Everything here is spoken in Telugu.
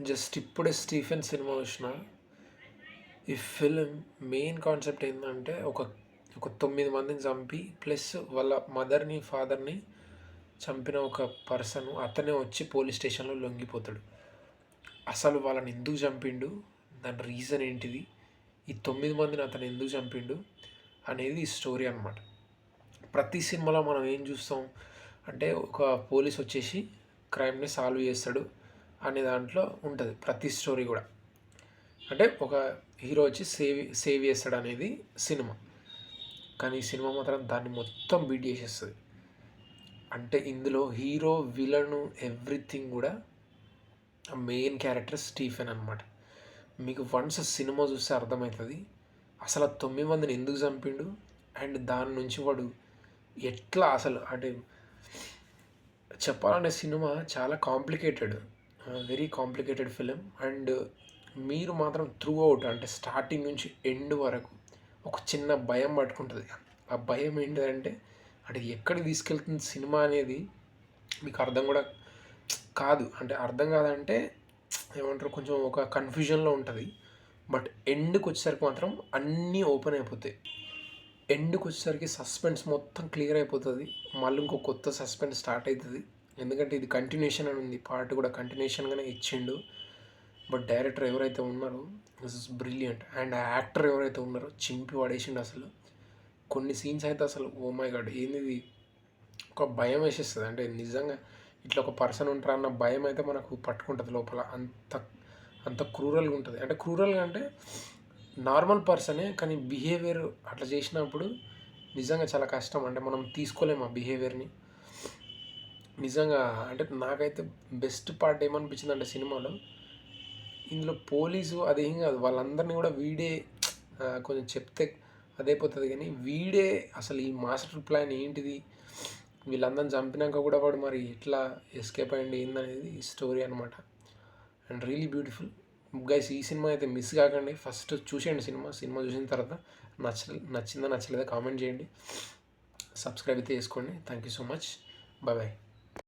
జస్ట్ ఇప్పుడే 'స్టీఫెన్' సినిమా చూసిన. ఈ ఫిలిం మెయిన్ కాన్సెప్ట్ ఏంటంటే ఒక 9 మందిని చంపి ప్లస్ వాళ్ళ మదర్‌ని, ఫాదర్‌ని చంపిన ఒక పర్సన్ అతనే వచ్చి పోలీస్ స్టేషన్‌లో లొంగిపోతాడు. అసలు వాళ్ళని ఎందుకు చంపిండు? దాని రీజన్ ఏంటిది? ఈ 9 మందిని అతను ఎందుకు చంపిండు? అనేది ఈ స్టోరీ అనమాట. ప్రతి సినిమాలో మనం ఏం చూస్తాం అంటే ఒక పోలీస్ వచ్చేసి క్రైమ్‌ని సాల్వ్ చేస్తాడు అనే దాంట్లో ఉంటుంది ప్రతి స్టోరీ కూడా. అంటే ఒక హీరో వచ్చి సేవ్ చేస్తాడు అనేది సినిమా. కానీ ఈ సినిమా మాత్రం దాన్ని మొత్తం బీట్ చేసేస్తుంది. అంటే ఇందులో హీరో, విలను, ఎవ్రీథింగ్ కూడా మెయిన్ క్యారెక్టర్ స్టీఫెన్ అనమాట. మీకు వన్స్ సినిమా చూస్తే అర్థమవుతుంది అసలు ఆ 9 మందిని ఎందుకు చంపిండు అండ్ దాని నుంచి వాడు ఎట్లా అసలు అంటే చెప్పాలంటే సినిమా చాలా complicated, very complicated film. And మీరు మాత్రం త్రూ అవుట్ అంటే స్టార్టింగ్ నుంచి ఎండ్ వరకు ఒక చిన్న భయం పట్టుకుంటుంది. ఆ భయం ఏంటంటే అంటే ఎక్కడికి తీసుకెళ్తుంది సినిమా అనేది మీకు అర్థం కూడా కాదు. అంటే అర్థం కాదంటే ఏమంటారు, కొంచెం ఒక కన్ఫ్యూజన్లో ఉంటుంది. బట్ ఎండ్కి వచ్చేసరికి మాత్రం అన్నీ ఓపెన్ అయిపోతాయి. ఎండ్కి వచ్చేసరికి సస్పెన్స్ మొత్తం క్లియర్ అయిపోతుంది. మళ్ళీ ఇంకో కొత్త సస్పెన్స్ స్టార్ట్ అవుతుంది. ఎందుకంటే ఇది కంటిన్యూషన్ అని ఉంది, పార్ట్ కూడా కంటిన్యూషన్గానే ఇచ్చిండు. బట్ డైరెక్టర్ ఎవరైతే ఉన్నారో దిస్ ఇస్ బ్రిలియంట్. అండ్ ఆ యాక్టర్ ఎవరైతే ఉన్నారో చింపి పడేసిండు అసలు. కొన్ని సీన్స్ అయితే అసలు ఓ మై గాడ్ ఏంది, ఒక భయం వేసేస్తుంది. అంటే నిజంగా ఇట్లా ఒక పర్సన్ ఉంటారా అన్న భయం అయితే మనకు పట్టుకుంటుంది లోపల. అంత అంత క్రూరల్గా ఉంటుంది. అంటే క్రూరల్గా అంటే నార్మల్ పర్సనే కానీ బిహేవియర్ అట్లా చేసినప్పుడు నిజంగా చాలా కష్టం. అంటే మనం తీసుకోలేము ఆ బిహేవియర్ని. నిజంగా అంటే నాకైతే బెస్ట్ పార్ట్ ఏమనిపించింది అంటే సినిమాలో ఇందులో పోలీసు అదేం కాదు, వాళ్ళందరినీ కూడా వీడే కొంచెం చెప్తే అదైపోతుంది. కానీ వీడే అసలు ఈ మాస్టర్ ప్లాన్ ఏంటిది, వీళ్ళందరిని చంపినాక కూడా వాడు మరి ఎట్లా ఎస్కేప్ అయ్యింది ఏందనేది స్టోరీ అనమాట. And really beautiful guys. ఈ సినిమా అయితే మిస్ కాకండి, ఫస్ట్ చూసేయండి సినిమా చూసిన తర్వాత నచ్చిందా నచ్చలేదా కామెంట్ చేయండి, సబ్స్క్రైబ్ అయితే చేసుకోండి. Thank you so much, bye bye.